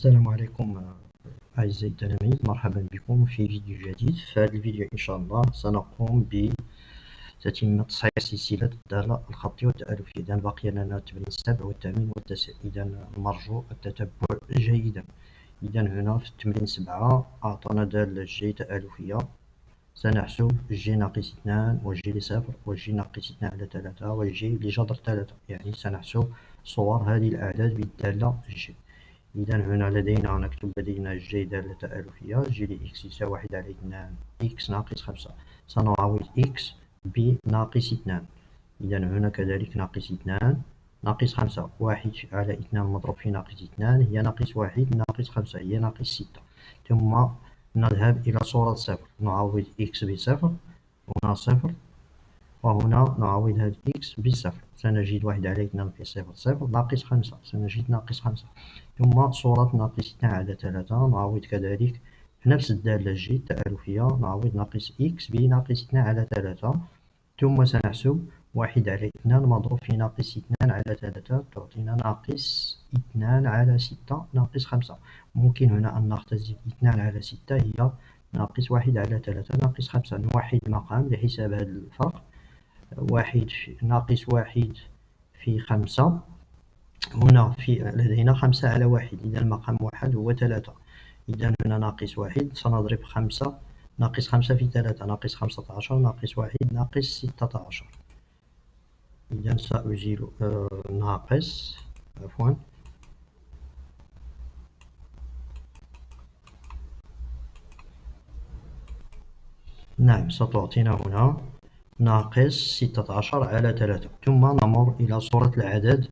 السلام عليكم أعزائي التلاميذ، مرحبا بكم في فيديو جديد. في هذا الفيديو إن شاء الله سنقوم بتتمة تصحيح سلسلة الدالة الخطية والتآلفية. إذا بقي لنا التمرين 7 والثامن والتاسع، إذا نرجو التتبع جيدا. إذا هنا في التمرين 7 أعطانا دالة ج تآلفية، سنحسب ج ناقص 2 وج لصفر وج ناقص 2 على 3 وج لجذر 3، يعني سنحسب صور هذه الأعداد بالدالة ج. إذا هنا نكتب لدينا ج دالة تآلفية، ج لإكس يساوي 1 على 2 إكس ناقص 5. سنعوض إكس بناقص 2. إذا هنا كذلك ناقص 2 ناقص 5، 1 على 2 مضروب في ناقص 2 هي ناقص 1 ناقص 5 هي ناقص 6. ثم نذهب إلى صورة صفر، نعوض إكس بصفر، هنا صفر، وهنا نعوض هذا إكس بالصفر. سنجد 1 على 2 في صفر صفر ناقص 5، سنجد ناقص 5. ثم صورة ناقص 2 على 3 نعوض كذلك في نفس الدالة ج التآلفية، نعوض ناقص إكس بناقص 2 على 3. ثم سنحسب 1 على 2 مضروب في ناقص 2 على 3 تعطينا ناقص 2 على 6 ناقص 5. ممكن هنا أن نختزل 2 على 6 هي ناقص 1 على 3 ناقص 5. نوحد المقام لحساب هذا الفرق. ناقص 1 في 5، هنا لدينا 5 على 1، إذا المقام 1 هو 3. إذا هنا ناقص 1 سنضرب 5، ناقص 5 في 3 ناقص 15 ناقص 1 ناقص 16. إذا سأزيل ناقص، عفوا، نعم ستعطينا هنا ناقص 16 على 3. ثم نمر إلى صورة العدد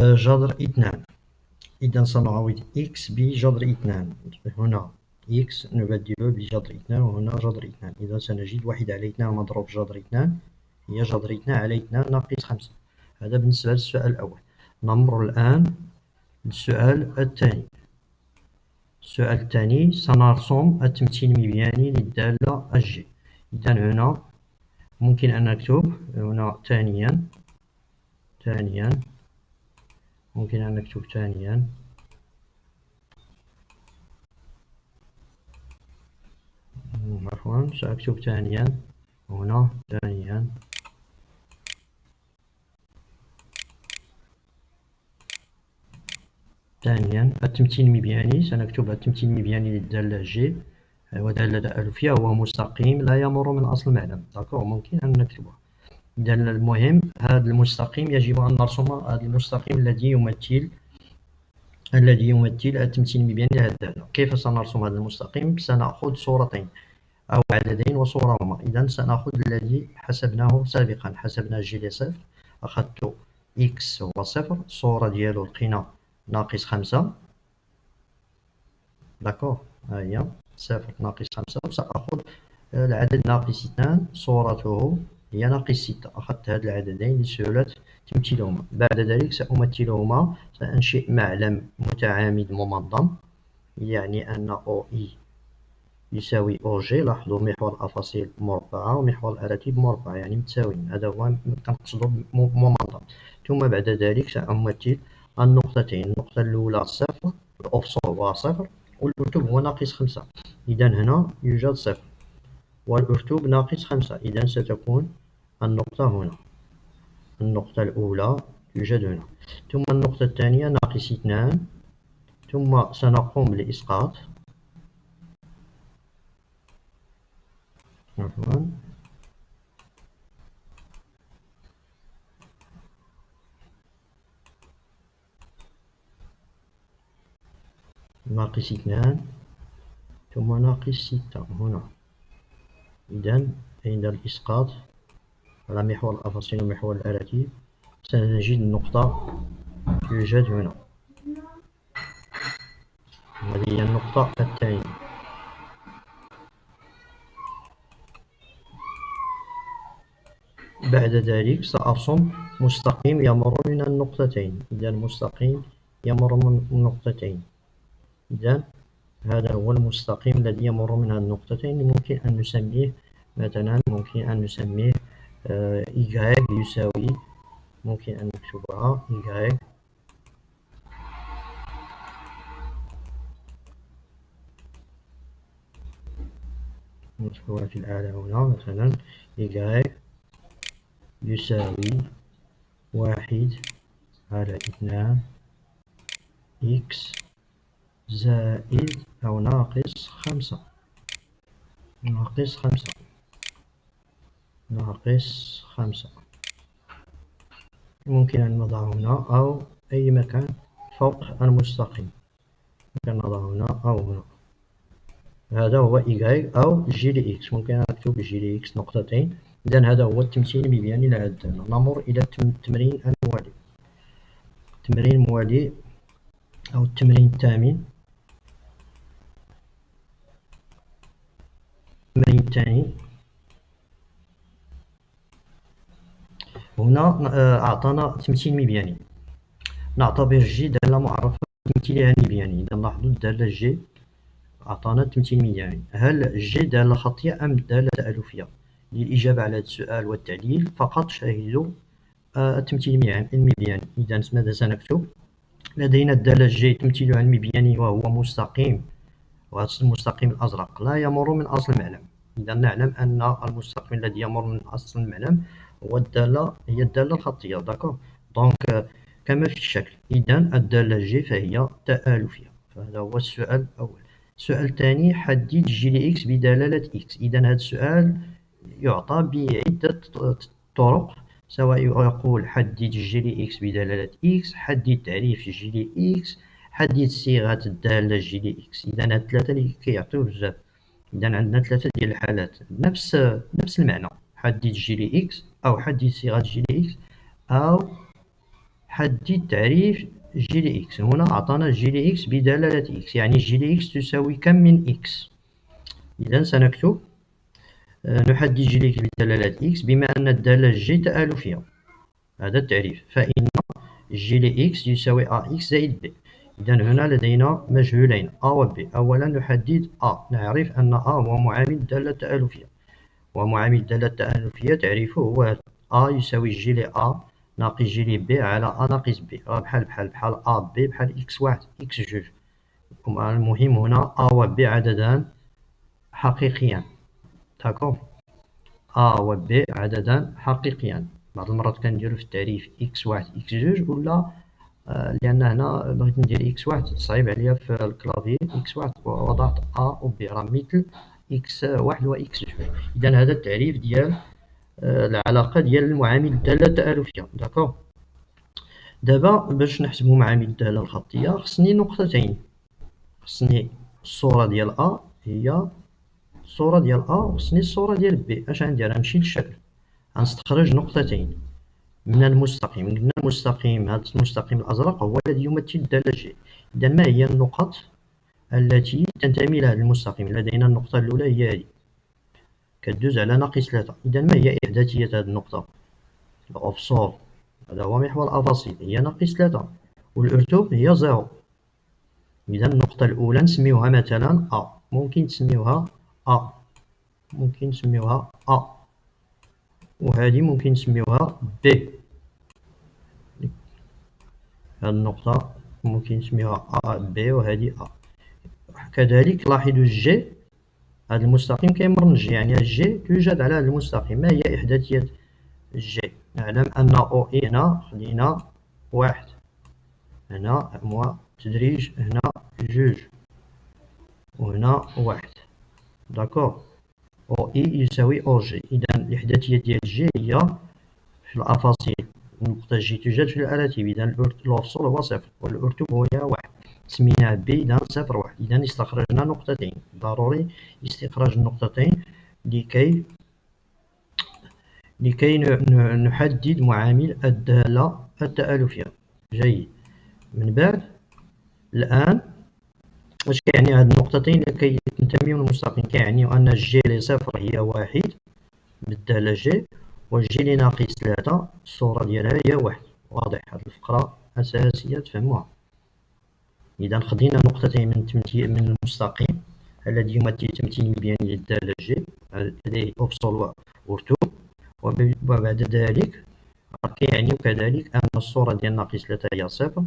جذر 2. إذا سنعوض إكس بجذر 2، هنا إكس نبدله بجذر 2 وهنا جذر 2. إذا سنجد 1 على 2 مضروب جذر 2 هي جذر 2 على 2 ناقص 5. هذا بالنسبة للسؤال الأول. نمر الآن للسؤال الثاني. السؤال الثاني سنرسم التمثيل المبياني للدالة ج. إذا هنا ممكن أن نكتب هنا ثانيا، ممكن أن نكتب ثانيا، عفوا سأكتب ثانيا هنا ثانيا التمثيل المبياني. سنكتب التمثيل المبياني للدالة ج ودالة تآلفية هو مستقيم لا يمر من أصل معلم. داكوغ، ممكن أن نكتبه. إذا المهم هذا المستقيم يجب أن نرسم هذا المستقيم الذي يمثل التمثيل المبياني لهذه الدالة. كيف سنرسم هذا المستقيم؟ سنأخذ صورتين أو عددين وصورة هما. إذا سنأخذ الذي حسبناه سابقا، حسبنا ج لصفر، أخذت إكس هو صفر، الصورة ديالو لقينا ناقص 5. داكوغ، ها هي صفر ناقص 5. وسأخذ العدد ناقص 2 صورته هي ناقص 6. أخذت هاد العددين لسهولة تمثيلهما. بعد ذلك سأمثلهما، سأنشئ معلم متعامد ممنظم، يعني أن أو إي يساوي أو جي. لاحظوا محور الأفاصيل مربعة ومحور الأراتب مربعة، يعني متساويين. هذا هو كنقصدو ممنظم. ثم بعد ذلك سأمثل النقطتين. النقطة الأولى صفر، الأفصول هو صفر والأرتوب هو ناقص 5. إذا هنا يوجد صفر والأرتوب ناقص 5، إذا ستكون النقطة هنا. النقطة الأولى توجد هنا. ثم النقطة الثانية ناقص 2. ثم سنقوم بالإسقاط، عفوا، ناقص 2 ثم ناقص 6 هنا. إذا عند الإسقاط على محور الأفاصيل ومحور الأراتب سنجد النقطة توجد هنا. هذه هي النقطة الثانية. بعد ذلك سأرسم مستقيم يمر من النقطتين. إذا مستقيم يمر من النقطتين. إذا هذا هو المستقيم الذي يمر من هذه النقطتين. ممكن أن نسميه مثلا، ممكن أن نسميه إيكغيك يساوي، ممكن أن نكتبها إيكغيك نكتبوها في الأعلى هنا مثلا y يساوي 1/2 x زائد أو ناقص 5. ناقص 5 ممكن أن نضعه هنا أو أي مكان فوق المستقيم، ممكن نضعه هنا أو هنا. هذا هو y أو g لx، ممكن أن نكتب g لx نقطتين. إذن هذا هو التمثيل المبياني لهذه الدالة. نمر إلى التمرين الموالي. التمرين الموالي أو التمرين الثامن. التمرين الثاني هنا أعطانا تمثيل مبياني، نعتبر جي دالة معرفة بتمثيلها المبياني. إذا لاحظوا الدالة جي أعطانا التمثيل المبياني. هل جي دالة خطية أم دالة تألفية؟ للإجابة على هذا السؤال والتعليل فقط شاهدوا التمثيل المبياني. إذا ماذا سنكتب؟ لدينا الدالة جي تمثيلها المبياني وهو مستقيم، وهذا المستقيم الأزرق لا يمر من أصل المعلم. إذا نعلم أن المستقيم الذي يمر من أصل المعلم هو هي الدالة الخطية. داكوغ، دونك كما في الشكل. إذا الدالة جي فهي تآلفية. فهذا هو السؤال الأول. السؤال الثاني، حدد جي لإكس بدلالة إكس. إذا هذا السؤال يعطى بعدة طرق، سواء يقول حدد جي لإكس بدلالة إكس، حدد تعريف جي لإكس، حدد صيغة الدالة جي لإكس. إذا هاد الثلاثة اللي كيعطيو بزاف. إذا عندنا ثلاثة ديال الحالات نفس المعنى، حدد جي لإكس أو حدد صيغة جي لإكس أو حدد تعريف جي لإكس. هنا أعطانا جي لإكس بدلالة إكس، يعني جي لإكس تساوي كم من إكس. إذا سنكتب نحدد جي لإكس بدلالة إكس بما أن الدالة جي تآلفية، هذا التعريف، فإن جي لإكس يساوي أ إكس زائد ب. إذا هنا لدينا مجهولين أ و ب. أولا نحدد أ، نعرف أن أ هو معامل الدالة التآلفية، ومعامل الدالة التآلفية تعريفه هو أ يساوي جي لأ ناقص جي لب على أ ناقص ب، بحال أ ب بحال إكس واحد إكس جوج. المهم هنا أ و ب عددان حقيقيان. داكوغ، أ و ب عددان حقيقيان. بعض المرات كنديرو في التعريف إكس واحد إكس جوج، ولا لأن هنا بغيت ندير إكس واحد صعيب عليا في الكلافي إكس واحد ووضعت أ و ب، راه مثل إكس واحد و إكس جوج. إذا هذا التعريف ديال العلاقة ديال المعامل الدالة التآلفية. داكوغ، دابا باش نحسبو معامل الدالة الخطية خصني نقطتين، خصني الصورة ديال أ هي الصورة ديال أ، وخصني الصورة ديال ب. اش غندير؟ غنمشي للشكل، غنستخرج نقطتين من المستقيم. قلنا المستقيم، هذا المستقيم الأزرق هو الذي يمثل الدالة جي. إذا ما هي النقط التي تنتمي لهذا المستقيم؟ لدينا النقطة الأولى هي هذه كدوز على ناقص 3. إذا ما هي إحداثية هذه النقطة؟ الأفصول، هذا هو محور الأفاصيل، هي ناقص 3، والأرتوب هي 0. إذا النقطة الأولى نسميوها مثلا أ، ممكن تسميوها أ، ممكن نسميوها أ، وهذه ممكن نسميوها ب. هذه النقطة ممكن نسميوها أ ب، وهذه أ. كذلك لاحظوا الجي، هذا المستقيم كيمر من جي، يعني الجي توجد على هذا المستقيم. ما هي إحداثية الجي؟ نعلم أن أو إي هنا خدينا واحد، هنا تدريج هنا جوج، وهنا واحد. داكوغ، أو إي يساوي أو جي. إذا الإحداثية ديال جي هي في الأفاصيل. النقطة جي توجد في الأراتب، إذا الأفصول هو صفر والأرتوب هو واحد، سميناه ب. إذا صفر واحد. إذا استخرجنا نقطتين، ضروري استخراج النقطتين لكي نحدد معامل الدالة التآلفية. جيد. من بعد الآن واش كيعني هاد النقطتين لكي تنتميو للمستقيم؟ كيعني أن جي لي صفر هي واحد بالدالة جي، وجي لي ناقص 3 الصورة ديالها هي واحد. واضح، هاد الفقرة أساسية تفهموها. إذا خدينا نقطتين من المستقيم الذي يمثل تمثيل مبياني للدالة جي، لديه أفصول وأرتوب، وبعد ذلك كيعني كذلك أن الصورة ديال ناقص 3 هي صفر،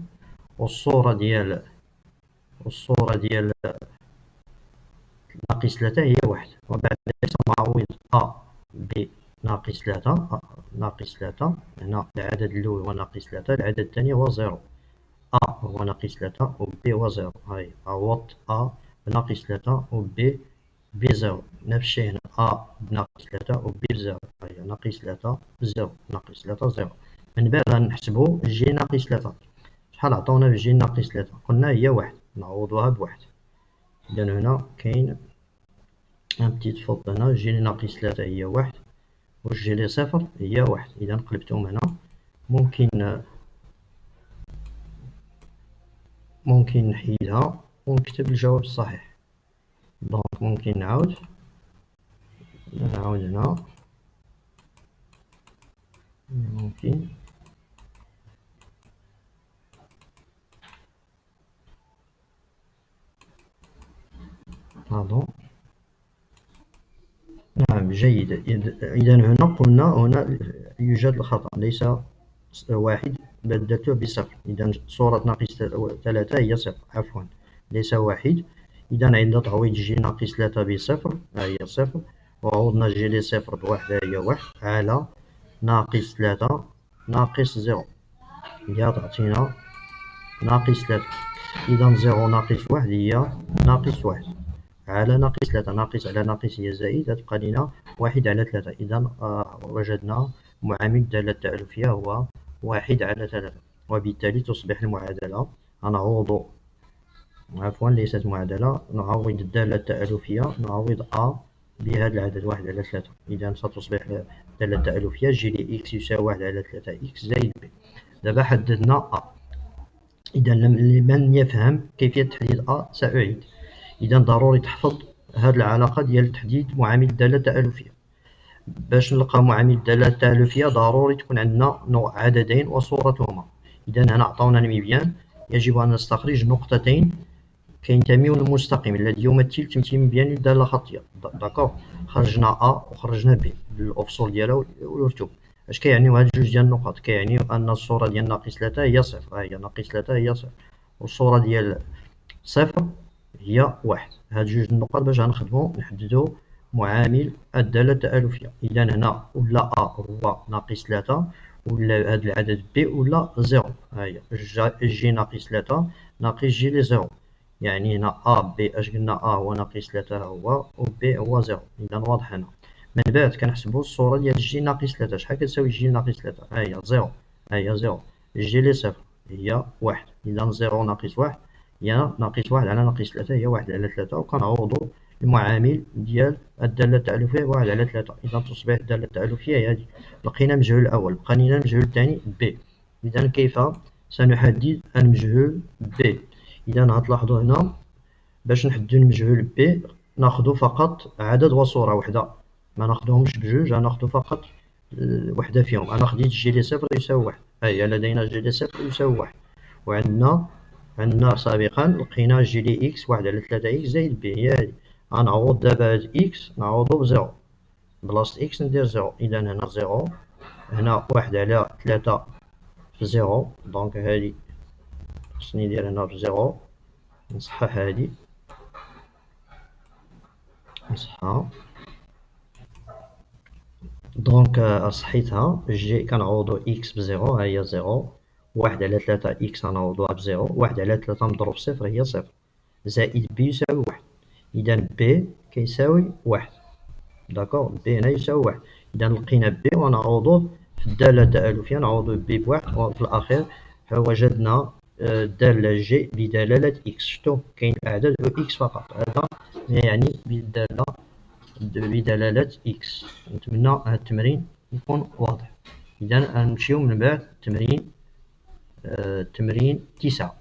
والصورة ديال ناقص 3 هي واحد. وبعد سنعوض أ بناقص 3 ناقص 3. هنا العدد الأول هو ناقص 3، العدد الثاني هو 0. أ هو ناقص 3 و ب هو 0. هاي عوضت أ بناقص 3 و ب بزيرو. نفس الشيء هنا أ بناقص 3 و ب بزيرو. هاي ناقص 3 بزيرو، ناقص 3 زيرو. من بعد غنحسبو جي ناقص 3. شحال عطاونا في جي ناقص 3؟ قلنا هي واحد، نعوضوها بواحد. إذا هنا كاين ان بتيت فوط هنا، جي ناقص 3 هي واحد و جي لي صفر هي واحد. إذا قلبتهم هنا ممكن نحيدها ونكتب الجواب الصحيح. دونك ممكن نعاود هنا، ممكن باردون. نعم جيد. إذا هنا قلنا هنا يوجد الخطأ، ليس واحد بدلته بصفر. إذا صورة ناقص 3 هي صفر، عفوا ليس واحد. إذا عند تعويض جي ناقص 3 بصفر هي صفر، وعوضنا جي لي صفر بواحد هي واحد، على ناقص 3 ناقص زيرو هي تعطينا ناقص 3. إذا زيرو ناقص واحد هي ناقص واحد، على ناقص 3 ناقص على ناقص هي زائد، تبقى لنا واحد على 3. إذا وجدنا معامل الدالة التألفية هو واحد على 3، وبالتالي تصبح المعادلة نعوض، عفوا ليست معادلة، نعوض الدالة التألفية، نعوض أ بهذا العدد واحد على 3. إذا ستصبح الدالة التألفية جي لي إكس يساوي واحد على 3 إكس زائد ب. دابا حددنا أ. إذا لمن يفهم كيفية تحديد أ سأعيد. إذا ضروري تحفظ هذه العلاقة ديال تحديد معامل الدالة التألفية. باش نلقى معامل الدالة التألفية ضروري تكون عندنا نوع عددين وصورتهما. إذا هنا عطاونا المبيان، يجب أن نستخرج نقطتين كينتميو للمستقيم الذي يمثل تمثيل مبيان للدالة الخطية. داكوغ، خرجنا أ وخرجنا ب بالأفصول ديالها والرتوب. اش كيعنيو هاد جوج ديال النقط؟ كيعنيو أن الصورة ديال ناقص 3 هي صفر، ها هي ناقص 3 هي صفر، والصورة ديال صفر هي واحد. هاد جوج النقط باش غنخدمو نحددو معامل الدالة التألفية. إذا هنا ولا أ هو ناقص 3، ولا هاد العدد ب ولا زيرو. ها هي جي ناقص 3 ناقص جي لي زيرو، يعني هنا أ ب اش قلنا أ هو ناقص 3 هو، و ب هو زيرو. إذا واضح هنا. من بعد كنحسبو الصورة ديال جي ناقص 3. شحال كتساوي جي ناقص 3؟ ها هي زيرو، ها هي زيرو. جي لي صفر هي واحد. إذا زيرو ناقص واحد هي ناقص واحد على ناقص 3 هي واحد على 3، وكنعوضو المعامل ديال الدالة التألفية بواحد على 3. إذا تصبح الدالة التألفية هي هادي. لقينا المجهول الأول، بقى لينا المجهول الثاني ب. إذا كيف سنحدد المجهول ب؟ إذا غتلاحظوا هنا باش نحددو المجهول ب ناخدو فقط عدد وصورة وحدة، ما ناخدوهمش بجوج، غناخدو فقط وحدة فيهم. أنا خديت جي لي صفر يساوي واحد، هيا لدينا جي لي صفر يساوي واحد، وعندنا سابقا لقينا جي لي إكس واحد على 3 إكس زائد ب هي هادي. غنعوض دابا هاد إكس نعوضو بزيرو، بلاصة إكس ندير زيرو. إذا هنا زيرو، هنا واحد على 3 في زيرو، دونك هادي خصني ندير هنا بزيرو، نصحح هادي نصحها. دونك صحيتها، جي كنعوضو إكس بزيرو، ها هي زيرو، واحد على 3 إكس غنعوضوها بزيرو، واحد على 3 مضروب في صفر هي صفر، زائد بي يساوي واحد. إذا بي كيساوي واحد، داكوغ، بي هنا يساوي واحد. إذا لقينا بي ونعوضوه في الدالة التألفية، نعوضو بي بواحد، وفي الأخير وجدنا الدالة جي بدلالة إكس. شتو كاين أعداد إكس فقط، هذا يعني بدلالة إكس. نتمنى هاد التمرين يكون واضح. إذا غنمشيو من بعد تمرين 9.